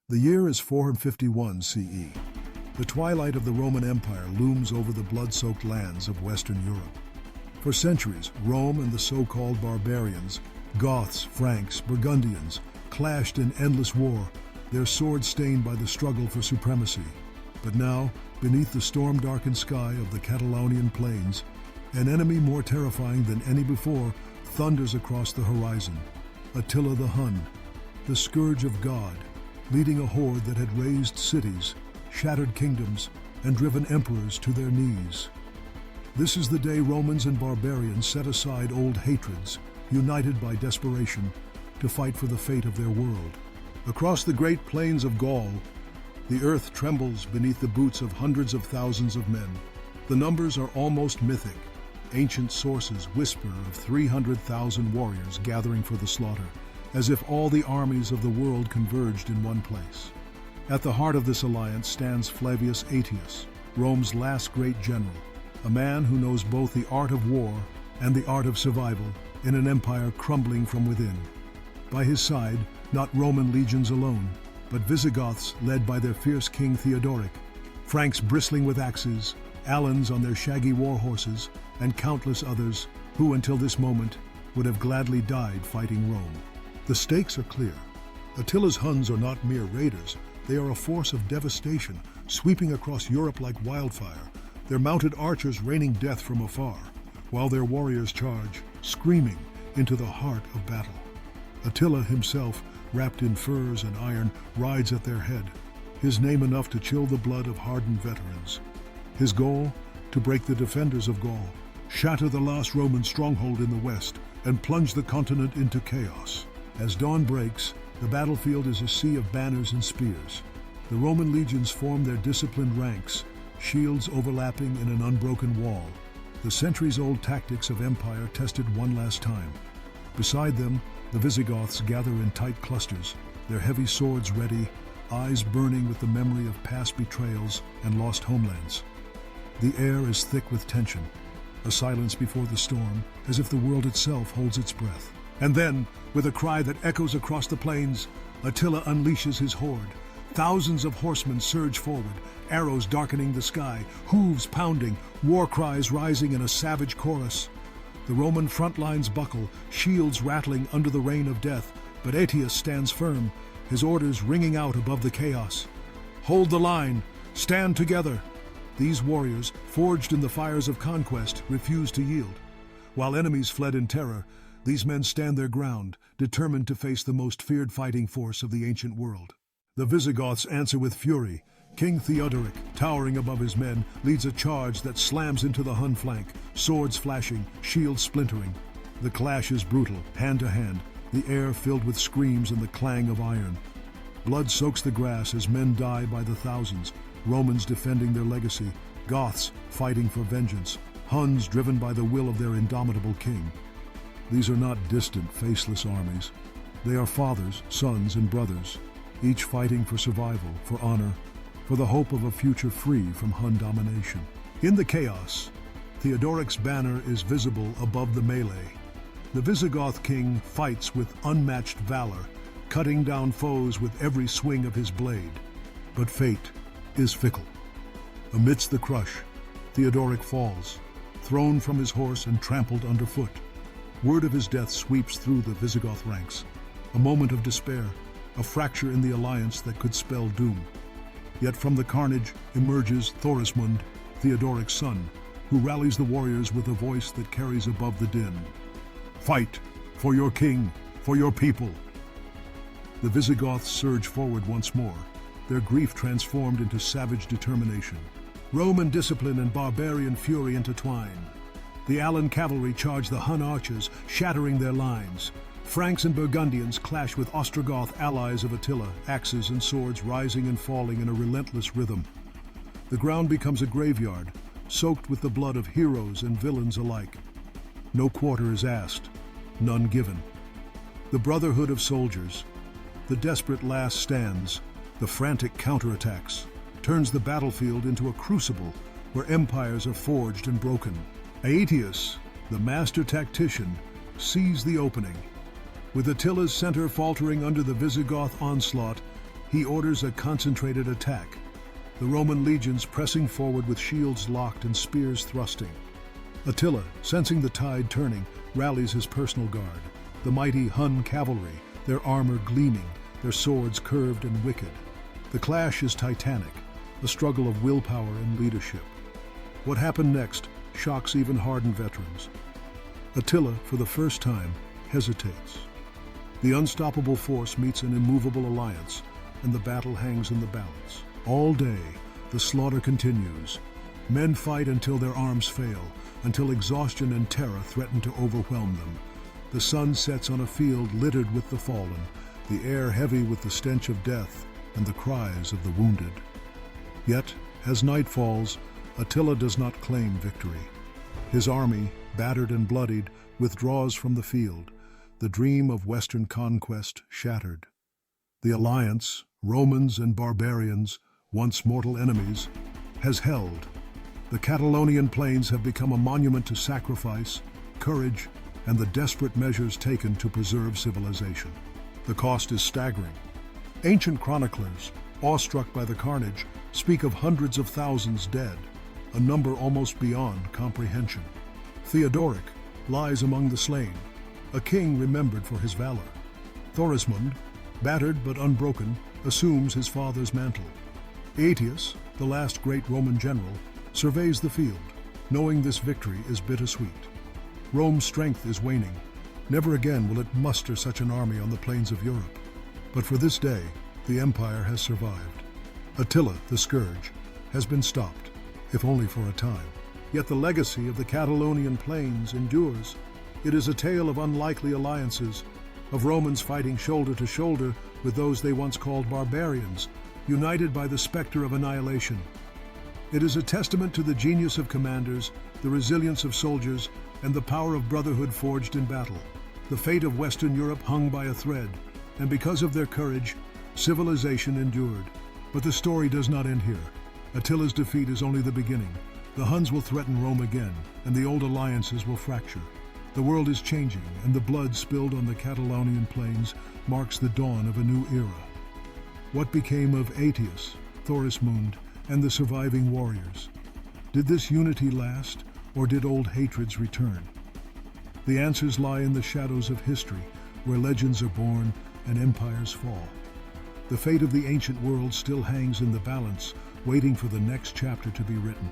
The year is 451 CE. The twilight of the Roman Empire looms over the blood-soaked lands of Western Europe. For centuries, Rome and the so-called Barbarians, Goths, Franks, Burgundians, clashed in endless war, their swords stained by the struggle for supremacy. But now, beneath the storm-darkened sky of the Catalaunian Plains, an enemy more terrifying than any before thunders across the horizon. Attila the Hun, the scourge of God, leading a horde that had razed cities, shattered kingdoms, and driven emperors to their knees. This is the day Romans and barbarians set aside old hatreds, united by desperation, to fight for the fate of their world. Across the great plains of Gaul, the earth trembles beneath the boots of hundreds of thousands of men. The numbers are almost mythic. Ancient sources whisper of 300,000 warriors gathering for the slaughter, as if all the armies of the world converged in one place. At the heart of this alliance stands Flavius Aetius, Rome's last great general, a man who knows both the art of war and the art of survival in an empire crumbling from within. By his side, not Roman legions alone, but Visigoths led by their fierce king Theodoric, Franks bristling with axes, Alans on their shaggy war horses, and countless others who, until this moment, would have gladly died fighting Rome. The stakes are clear. Attila's Huns are not mere raiders. They are a force of devastation, sweeping across Europe like wildfire, their mounted archers raining death from afar, while their warriors charge, screaming, into the heart of battle. Attila himself, wrapped in furs and iron, rides at their head, his name enough to chill the blood of hardened veterans. His goal? To break the defenders of Gaul, shatter the last Roman stronghold in the west, and plunge the continent into chaos. As dawn breaks, the battlefield is a sea of banners and spears. The Roman legions form their disciplined ranks, shields overlapping in an unbroken wall. The centuries-old tactics of empire tested one last time. Beside them, the Visigoths gather in tight clusters, their heavy swords ready, eyes burning with the memory of past betrayals and lost homelands. The air is thick with tension, a silence before the storm, as if the world itself holds its breath. And then, with a cry that echoes across the plains, Attila unleashes his horde. Thousands of horsemen surge forward, arrows darkening the sky, hooves pounding, war cries rising in a savage chorus. The Roman front lines buckle, shields rattling under the rain of death, but Aetius stands firm, his orders ringing out above the chaos. Hold the line, stand together. These warriors, forged in the fires of conquest, refuse to yield. While enemies fled in terror, these men stand their ground, determined to face the most feared fighting force of the ancient world. The Visigoths answer with fury. King Theodoric, towering above his men, leads a charge that slams into the Hun flank, swords flashing, shields splintering. The clash is brutal, hand to hand, the air filled with screams and the clang of iron. Blood soaks the grass as men die by the thousands, Romans defending their legacy, Goths fighting for vengeance, Huns driven by the will of their indomitable king. These are not distant, faceless armies. They are fathers, sons, and brothers, each fighting for survival, for honor, for the hope of a future free from Hun domination. In the chaos, Theodoric's banner is visible above the melee. The Visigoth king fights with unmatched valor, cutting down foes with every swing of his blade. But fate is fickle. Amidst the crush, Theodoric falls, thrown from his horse and trampled underfoot. Word of his death sweeps through the Visigoth ranks. A moment of despair, a fracture in the alliance that could spell doom. Yet from the carnage emerges Thorismund, Theodoric's son, who rallies the warriors with a voice that carries above the din. Fight for your king, for your people. The Visigoths surge forward once more, their grief transformed into savage determination. Roman discipline and barbarian fury intertwine. The Alan cavalry charge the Hun archers, shattering their lines. Franks and Burgundians clash with Ostrogoth allies of Attila, axes and swords rising and falling in a relentless rhythm. The ground becomes a graveyard, soaked with the blood of heroes and villains alike. No quarter is asked, none given. The brotherhood of soldiers, the desperate last stands, the frantic counterattacks, turns the battlefield into a crucible where empires are forged and broken. Aetius, the master tactician, sees the opening. With Attila's center faltering under the Visigoth onslaught, he orders a concentrated attack, the Roman legions pressing forward with shields locked and spears thrusting. Attila, sensing the tide turning, rallies his personal guard, the mighty Hun cavalry, their armor gleaming, their swords curved and wicked. The clash is titanic, a struggle of willpower and leadership. What happened next shocks even hardened veterans. Attila, for the first time, hesitates. The unstoppable force meets an immovable alliance, and the battle hangs in the balance. All day, the slaughter continues. Men fight until their arms fail, until exhaustion and terror threaten to overwhelm them. The sun sets on a field littered with the fallen, the air heavy with the stench of death and the cries of the wounded. Yet, as night falls, Attila does not claim victory. His army, battered and bloodied, withdraws from the field, the dream of Western conquest shattered. The alliance, Romans and barbarians, once mortal enemies, has held. The Catalonian Plains have become a monument to sacrifice, courage, and the desperate measures taken to preserve civilization. The cost is staggering. Ancient chroniclers, awestruck by the carnage, speak of hundreds of thousands dead, a number almost beyond comprehension. Theodoric lies among the slain, a king remembered for his valor. Thorismund, battered but unbroken, assumes his father's mantle. Aetius, the last great Roman general, surveys the field, knowing this victory is bittersweet. Rome's strength is waning. Never again will it muster such an army on the plains of Europe. But for this day, the empire has survived. Attila, the scourge, has been stopped, if only for a time. Yet the legacy of the Catalonian Plains endures. It is a tale of unlikely alliances, of Romans fighting shoulder to shoulder with those they once called barbarians, united by the specter of annihilation. It is a testament to the genius of commanders, the resilience of soldiers, and the power of brotherhood forged in battle. The fate of Western Europe hung by a thread, and because of their courage, civilization endured. But the story does not end here. Attila's defeat is only the beginning. The Huns will threaten Rome again, and the old alliances will fracture. The world is changing, and the blood spilled on the Catalaunian Plains marks the dawn of a new era. What became of Aetius, Thorismund, and the surviving warriors? Did this unity last, or did old hatreds return? The answers lie in the shadows of history, where legends are born and empires fall. The fate of the ancient world still hangs in the balance, waiting for the next chapter to be written.